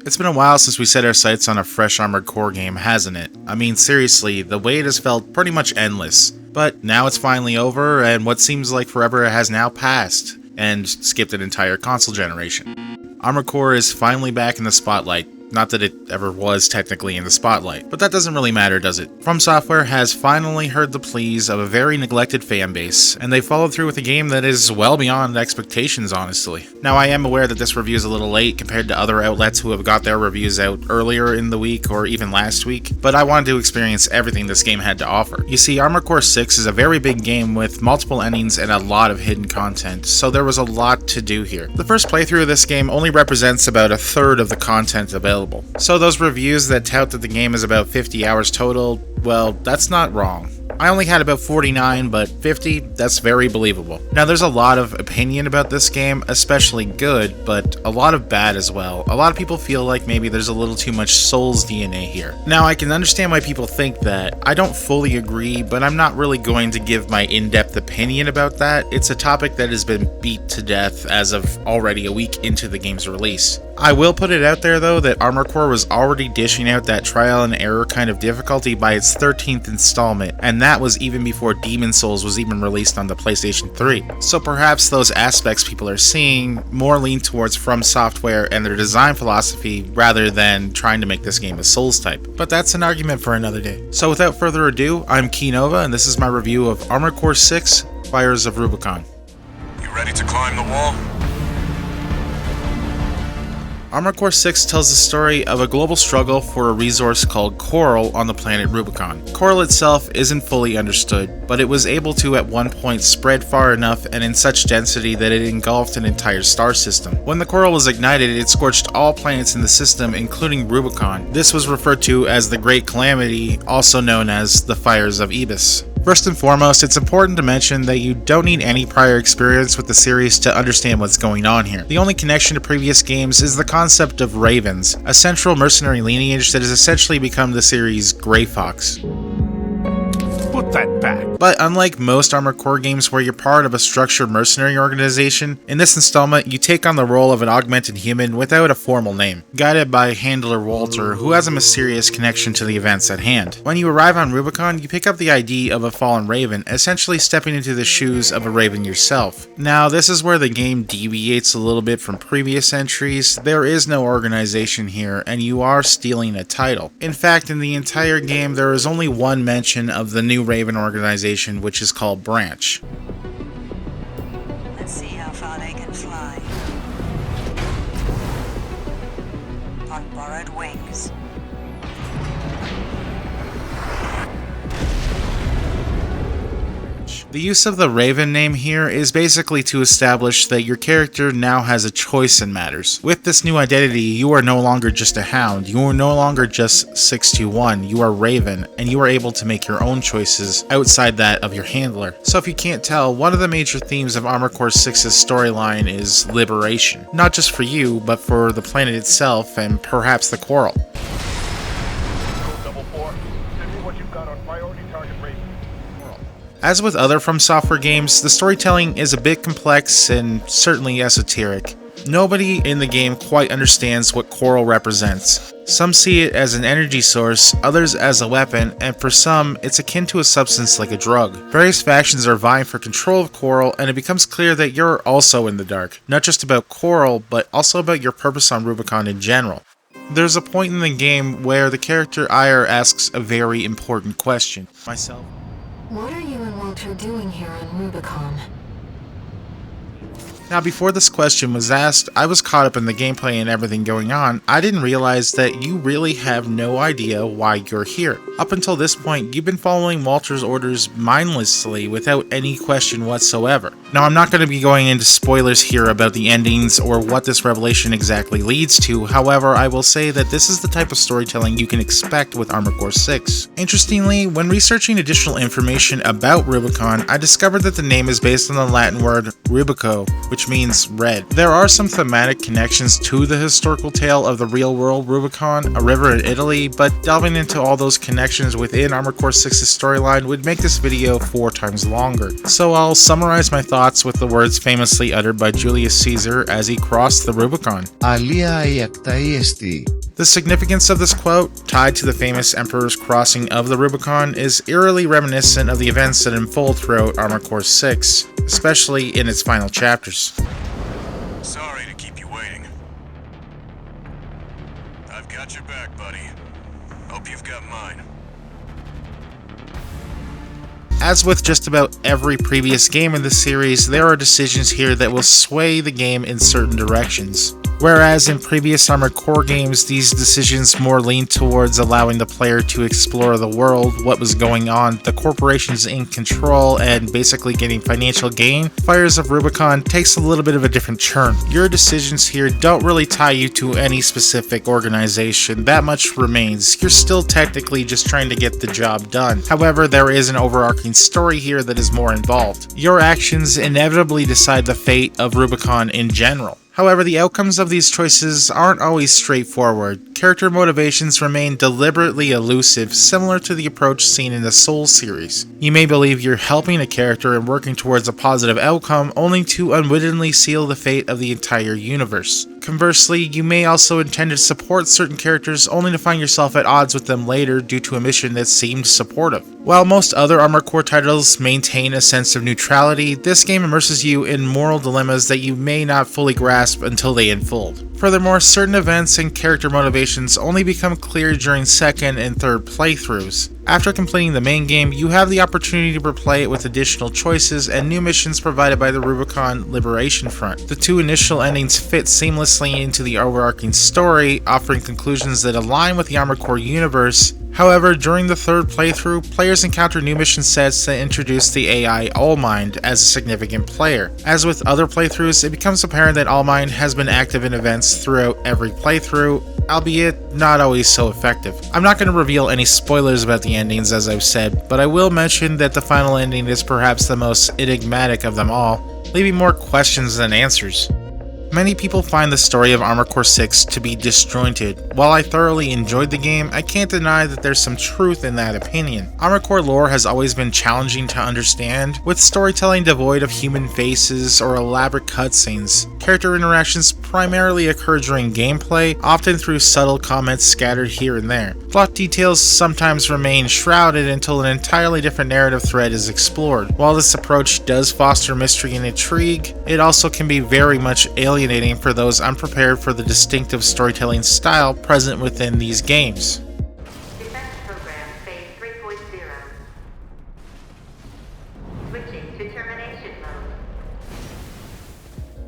It's been a while since we set our sights on a fresh Armored Core game, hasn't it? I mean, seriously, the wait has felt pretty much endless. But now it's finally over, and what seems like forever has now passed, and skipped an entire console generation. Armored Core is finally back in the spotlight. Not that it ever was technically in the spotlight, but that doesn't really matter, does it? FromSoftware has finally heard the pleas of a very neglected fanbase, and they followed through with a game that is well beyond expectations, honestly. Now, I am aware that this review is a little late compared to other outlets who have got their reviews out earlier in the week or even last week, but I wanted to experience everything this game had to offer. You see, Armored Core 6 is a very big game with multiple endings and a lot of hidden content, so there was a lot to do here. The first playthrough of this game only represents about a third of the content available. So those reviews that tout that the game is about 50 hours total, well, that's not wrong. I only had about 49, but 50, that's very believable. Now, there's a lot of opinion about this game, especially good, but a lot of bad as well. A lot of people feel like maybe there's a little too much Souls DNA here. Now, I can understand why people think that. I don't fully agree, but I'm not really going to give my in-depth opinion about that. It's a topic that has been beat to death as of already a week into the game's release. I will put it out there though that Armored Core was already dishing out that trial and error kind of difficulty by its 13th installment, and that was even before Demon Souls was even released on the PlayStation 3. So perhaps those aspects people are seeing more lean towards FromSoftware and their design philosophy rather than trying to make this game a Souls type. But that's an argument for another day. So without further ado, I'm Kei-Nova, and this is my review of Armored Core 6: Fires of Rubicon. You ready to climb the wall? Armored Core 6 tells the story of a global struggle for a resource called coral on the planet Rubicon. Coral itself isn't fully understood, but it was able to at one point spread far enough and in such density that it engulfed an entire star system. When the coral was ignited, it scorched all planets in the system, including Rubicon. This was referred to as the Great Calamity, also known as the Fires of Ibis. First and foremost, it's important to mention that you don't need any prior experience with the series to understand what's going on here. The only connection to previous games is the concept of ravens, a central mercenary lineage that has essentially become the series' Grey Fox. Put that back. But unlike most Armored Core games where you're part of a structured mercenary organization, in this installment you take on the role of an augmented human without a formal name, guided by handler Walter, who has a mysterious connection to the events at hand. When you arrive on Rubicon, you pick up the ID of a fallen raven, essentially stepping into the shoes of a raven yourself. Now, this is where the game deviates a little bit from previous entries. There is no organization here, and you are stealing a title. In fact, in the entire game, there is only one mention of the new Raven organization, which is called Branch. Let's see how far they can fly. On borrowed wings. The use of the Raven name here is basically to establish that your character now has a choice in matters. With this new identity, you are no longer just a hound, you are no longer just 621, you are Raven, and you are able to make your own choices outside that of your handler. So if you can't tell, one of the major themes of Armored Core 6's storyline is liberation. Not just for you, but for the planet itself and perhaps the coral. Double 4. Send me what you've got on priority target Raven. As with other FromSoftware games, the storytelling is a bit complex and certainly esoteric. Nobody in the game quite understands what coral represents. Some see it as an energy source, others as a weapon, and for some, it's akin to a substance like a drug. Various factions are vying for control of coral, and it becomes clear that you're also in the dark. Not just about coral, but also about your purpose on Rubicon in general. There's a point in the game where the character Ire asks a very important question. Myself. What are you and Walter doing here on Rubicon? Now, before this question was asked, I was caught up in the gameplay and everything going on. I didn't realize that you really have no idea why you're here. Up until this point, you've been following Walter's orders mindlessly without any question whatsoever. Now, I'm not going to be going into spoilers here about the endings or what this revelation exactly leads to. However, I will say that this is the type of storytelling you can expect with Armored Core 6. Interestingly, when researching additional information about Rubicon, I discovered that the name is based on the Latin word rubico, which means red. There are some thematic connections to the historical tale of the real-world Rubicon, a river in Italy, but delving into all those connections within Armored Core 6's storyline would make this video 4 times longer. So I'll summarize my thoughts with the words famously uttered by Julius Caesar as he crossed the Rubicon. Alia iactai esti, The significance of this quote, tied to the famous Emperor's crossing of the Rubicon, is eerily reminiscent of the events that unfold throughout Armored Core 6, especially in its final chapters. Sorry to keep you waiting. I've got your back, buddy. Hope you've got mine. As with just about every previous game in the series, there are decisions here that will sway the game in certain directions. Whereas in previous Armored Core games, these decisions more lean towards allowing the player to explore the world, what was going on, the corporations in control, and basically getting financial gain, Fires of Rubicon takes a little bit of a different turn. Your decisions here don't really tie you to any specific organization, that much remains. You're still technically just trying to get the job done. However, there is an overarching story here that is more involved. Your actions inevitably decide the fate of Rubicon in general. However, the outcomes of these choices aren't always straightforward. Character motivations remain deliberately elusive, similar to the approach seen in the Souls series. You may believe you're helping a character and working towards a positive outcome, only to unwittingly seal the fate of the entire universe. Conversely, you may also intend to support certain characters only to find yourself at odds with them later due to a mission that seemed supportive. While most other Armored Core titles maintain a sense of neutrality, this game immerses you in moral dilemmas that you may not fully grasp until they unfold. Furthermore, certain events and character motivations only become clear during second and third playthroughs. After completing the main game, you have the opportunity to replay it with additional choices and new missions provided by the Rubicon Liberation Front. The two initial endings fit seamlessly into the overarching story, offering conclusions that align with the Armored Core universe. However, during the third playthrough, players encounter new mission sets that introduce the AI Allmind as a significant player. As with other playthroughs, it becomes apparent that Allmind has been active in events throughout every playthrough, albeit not always so effective. I'm not going to reveal any spoilers about the endings as I've said, but I will mention that the final ending is perhaps the most enigmatic of them all, leaving more questions than answers. Many people find the story of Armored Core 6 to be disjointed. While I thoroughly enjoyed the game, I can't deny that there's some truth in that opinion. Armored Core lore has always been challenging to understand, with storytelling devoid of human faces or elaborate cutscenes. Character interactions primarily occur during gameplay, often through subtle comments scattered here and there. Plot details sometimes remain shrouded until an entirely different narrative thread is explored. While this approach does foster mystery and intrigue, it also can be very much alienating for those unprepared for the distinctive storytelling style present within these games. Defense program phase 3.0. Switching to termination mode.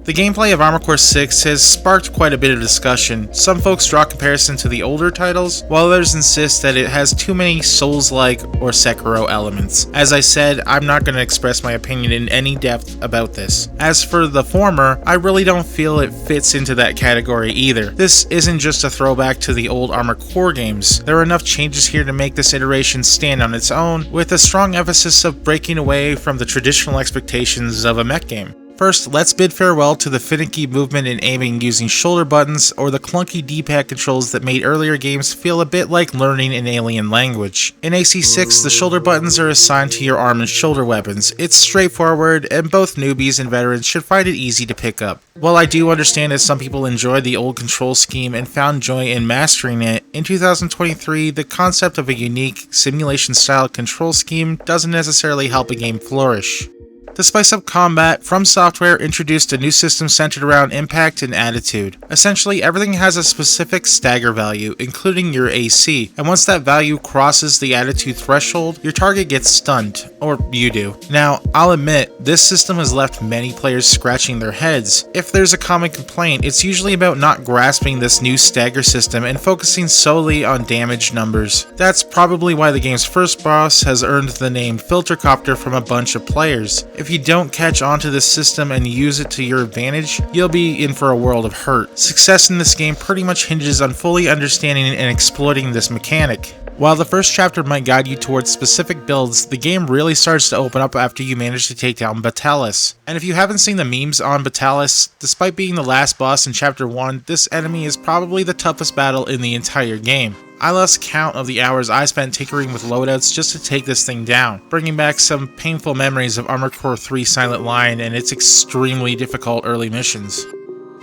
The gameplay of Armored Core 6 has sparked quite a bit of discussion. Some folks draw comparison to the older titles, while others insist that it has too many Souls-like or Sekiro elements. As I said, I'm not going to express my opinion in any depth about this. As for the former, I really don't feel it fits into that category either. This isn't just a throwback to the old Armored Core games. There are enough changes here to make this iteration stand on its own, with a strong emphasis of breaking away from the traditional expectations of a mech game. First, let's bid farewell to the finicky movement and aiming using shoulder buttons or the clunky D-pad controls that made earlier games feel a bit like learning an alien language. In AC6, the shoulder buttons are assigned to your arm and shoulder weapons. It's straightforward, and both newbies and veterans should find it easy to pick up. While I do understand that some people enjoyed the old control scheme and found joy in mastering it, in 2023, the concept of a unique, simulation-style control scheme doesn't necessarily help a game flourish. To spice up combat, FromSoftware introduced a new system centered around impact and attitude. Essentially, everything has a specific stagger value, including your AC, and once that value crosses the attitude threshold, your target gets stunned, or you do. Now, I'll admit, this system has left many players scratching their heads. If there's a common complaint, it's usually about not grasping this new stagger system and focusing solely on damage numbers. That's probably why the game's first boss has earned the name Filtercopter from a bunch of players. If you don't catch on to this system and use it to your advantage, you'll be in for a world of hurt. Success in this game pretty much hinges on fully understanding and exploiting this mechanic. While the first chapter might guide you towards specific builds, the game really starts to open up after you manage to take down Batalis. And if you haven't seen the memes on Batalis, despite being the last boss in chapter 1, this enemy is probably the toughest battle in the entire game. I lost count of the hours I spent tinkering with loadouts just to take this thing down, bringing back some painful memories of Armored Core 3 Silent Line and its extremely difficult early missions.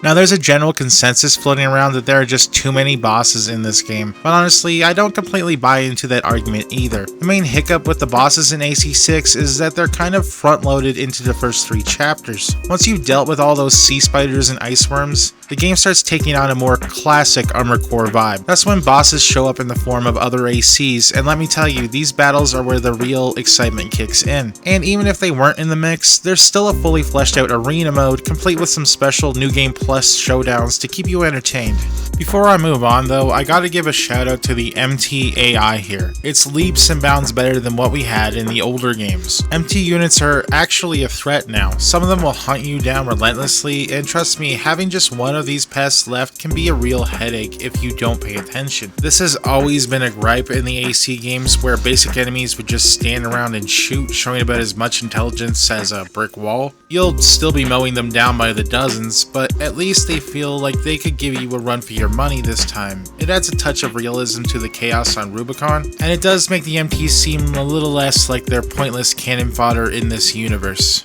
Now there's a general consensus floating around that there are just too many bosses in this game, but honestly I don't completely buy into that argument either. The main hiccup with the bosses in AC6 is that they're kind of front loaded into the first 3 chapters. Once you've dealt with all those sea spiders and ice worms, the game starts taking on a more classic Armored Core vibe. That's when bosses show up in the form of other ACs, and let me tell you, these battles are where the real excitement kicks in. And even if they weren't in the mix, there's still a fully fleshed out arena mode, complete with some special New Game Plus showdowns to keep you entertained. Before I move on though, I gotta give a shout out to the MT AI here. It's leaps and bounds better than what we had in the older games. MT units are actually a threat now. Some of them will hunt you down relentlessly, and trust me, having just one of these pests left can be a real headache if you don't pay attention. This has always been a gripe in the AC games where basic enemies would just stand around and shoot, showing about as much intelligence as a brick wall. You'll still be mowing them down by the dozens, but at least they feel like they could give you a run for your money this time. It adds a touch of realism to the chaos on Rubicon, and it does make the MTs seem a little less like they're pointless cannon fodder in this universe.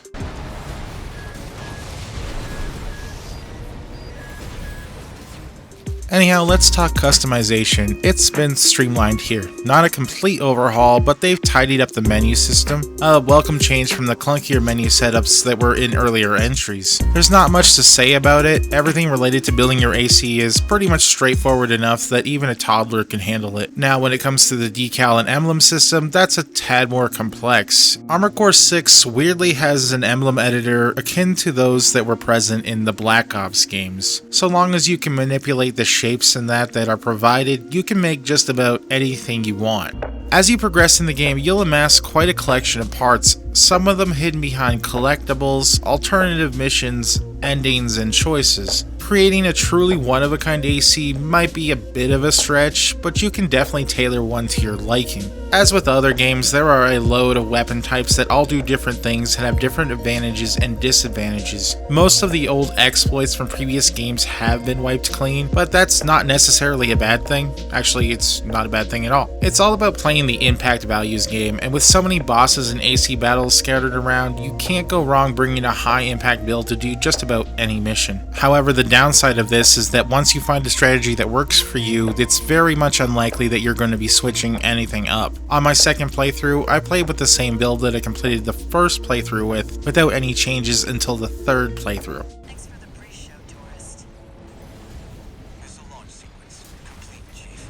Anyhow, let's talk customization. It's been streamlined here. Not a complete overhaul, but they've tidied up the menu system. A welcome change from the clunkier menu setups that were in earlier entries. There's not much to say about it. Everything related to building your AC is pretty much straightforward enough that even a toddler can handle it. Now, when it comes to the decal and emblem system, that's a tad more complex. Armored Core 6 weirdly has an emblem editor akin to those that were present in the Black Ops games. So long as you can manipulate the shapes and that are provided, you can make just about anything you want. As you progress in the game, you'll amass quite a collection of parts, some of them hidden behind collectibles, alternative missions, endings, and choices. Creating a truly one-of-a-kind AC might be a bit of a stretch, but you can definitely tailor one to your liking. As with other games, there are a load of weapon types that all do different things and have different advantages and disadvantages. Most of the old exploits from previous games have been wiped clean, but that's not necessarily a bad thing. Actually, it's not a bad thing at all. It's all about playing the impact values game, and with so many bosses and AC battles scattered around, you can't go wrong bringing a high impact build to do just about any mission. However, the downside of this is that once you find a strategy that works for you, it's very much unlikely that you're going to be switching anything up. On my second playthrough, I played with the same build that I completed the first playthrough with, without any changes until the third playthrough. Thanks for the pre-show, tourist. Missile launch sequence complete, Chief.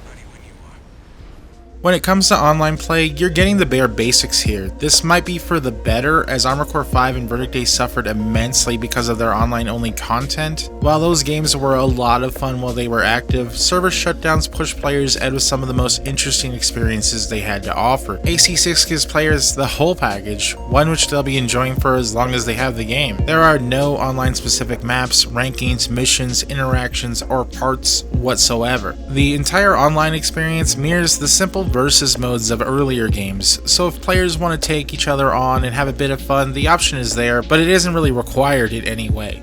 Ready when you are. When it comes to online play, you're getting the bare basics here. This might be for the better, as Armored Core 5 and Verdict Day suffered immensely because of their online-only content. While those games were a lot of fun while they were active, server shutdowns pushed players out of some of the most interesting experiences they had to offer. AC6 gives players the whole package, one which they'll be enjoying for as long as they have the game. There are no online-specific maps, rankings, missions, interactions, or parts whatsoever. The entire online experience mirrors the simple versus modes of earlier games, so if players want to take each other on and have a bit of fun, the option is there, but it isn't really required in any way.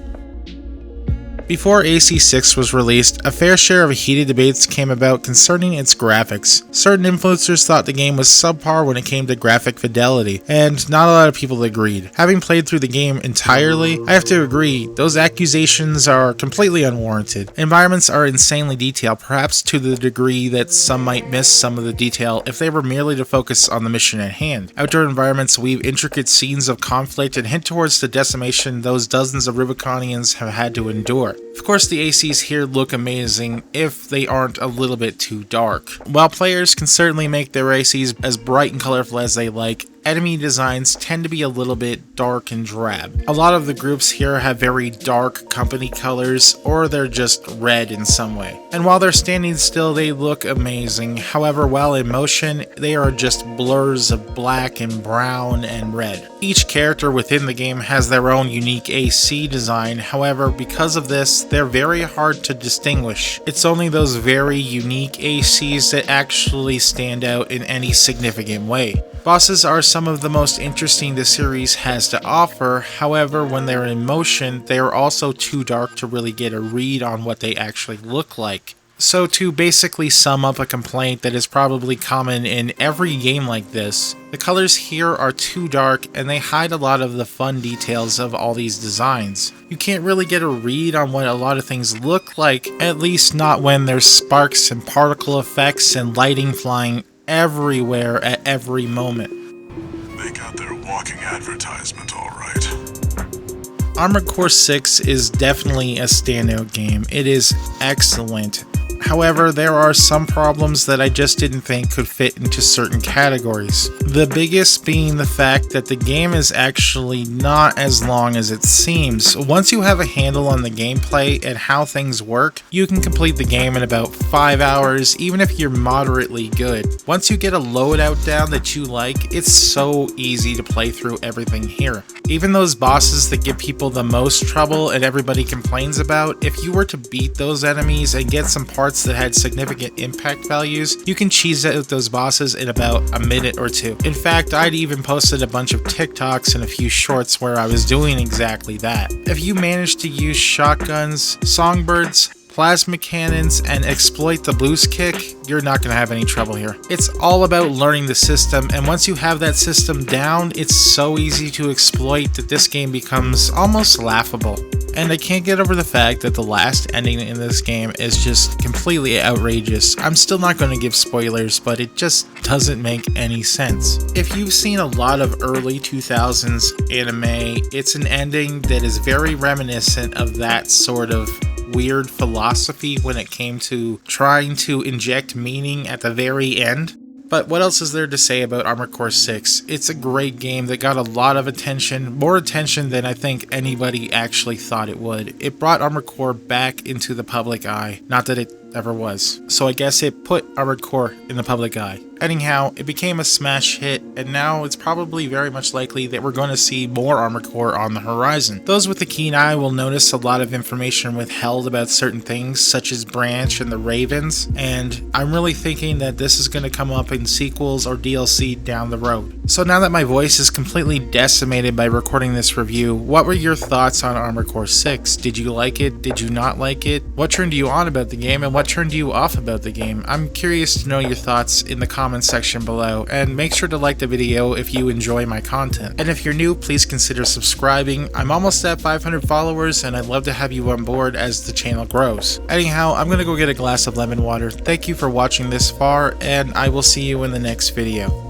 Before AC6 was released, a fair share of heated debates came about concerning its graphics. Certain influencers thought the game was subpar when it came to graphic fidelity, and not a lot of people agreed. Having played through the game entirely, I have to agree, those accusations are completely unwarranted. Environments are insanely detailed, perhaps to the degree that some might miss some of the detail if they were merely to focus on the mission at hand. Outdoor environments weave intricate scenes of conflict and hint towards the decimation those dozens of Rubiconians have had to endure. Of course, the ACs here look amazing if they aren't a little bit too dark. While players can certainly make their ACs as bright and colorful as they like, enemy designs tend to be a little bit dark and drab. A lot of the groups here have very dark company colors, or they're just red in some way. And while they're standing still, they look amazing. However, while in motion, they are just blurs of black and brown and red. Each character within the game has their own unique AC design. However, because of this, they're very hard to distinguish. It's only those very unique ACs that actually stand out in any significant way. Bosses are some of the most interesting the series has to offer, however, when they're in motion, they are also too dark to really get a read on what they actually look like. So to basically sum up a complaint that is probably common in every game like this, the colors here are too dark and they hide a lot of the fun details of all these designs. You can't really get a read on what a lot of things look like, at least not when there's sparks and particle effects and lighting flying everywhere at every moment. They got their walking advertisement all right. Armored Core 6 is definitely a standout game. It is excellent. However, there are some problems that I just didn't think could fit into certain categories. The biggest being the fact that the game is actually not as long as it seems. Once you have a handle on the gameplay and how things work, you can complete the game in about 5 hours, even if you're moderately good. Once you get a loadout down that you like, it's so easy to play through everything here. Even those bosses that give people the most trouble and everybody complains about, if you were to beat those enemies and get some parts that had significant impact values, you can cheese out those bosses in about a minute or two. In fact, I'd even posted a bunch of TikToks and a few shorts where I was doing exactly that. If you manage to use shotguns, songbirds, plasma cannons, and exploit the boost kick, you're not going to have any trouble here. It's all about learning the system, and once you have that system down, it's so easy to exploit that this game becomes almost laughable. And I can't get over the fact that the last ending in this game is just completely outrageous. I'm still not going to give spoilers, but it just doesn't make any sense. If you've seen a lot of early 2000s anime, it's an ending that is very reminiscent of that sort of weird philosophy when it came to trying to inject meaning at the very end. But what else is there to say about Armored Core 6? It's a great game that got a lot of attention, more attention than I think anybody actually thought it would. It brought Armored Core back into the public eye, not that it ever was. So I guess it put Armored Core in the public eye. Anyhow, it became a smash hit, and now it's probably very much likely that we're going to see more Armored Core on the horizon. Those with a keen eye will notice a lot of information withheld about certain things, such as Branch and the Ravens, and I'm really thinking that this is going to come up in sequels or DLC down the road. So now that my voice is completely decimated by recording this review, what were your thoughts on Armored Core 6? Did you like it? Did you not like it? What turned you on about the game, and what turned you off about the game? I'm curious to know your thoughts in the comments section below, and make sure to like the video if you enjoy my content. And if you're new, please consider subscribing. I'm almost at 500 followers, and I'd love to have you on board as the channel grows. Anyhow, I'm gonna go get a glass of lemon water. Thank you for watching this far, and I will see you in the next video.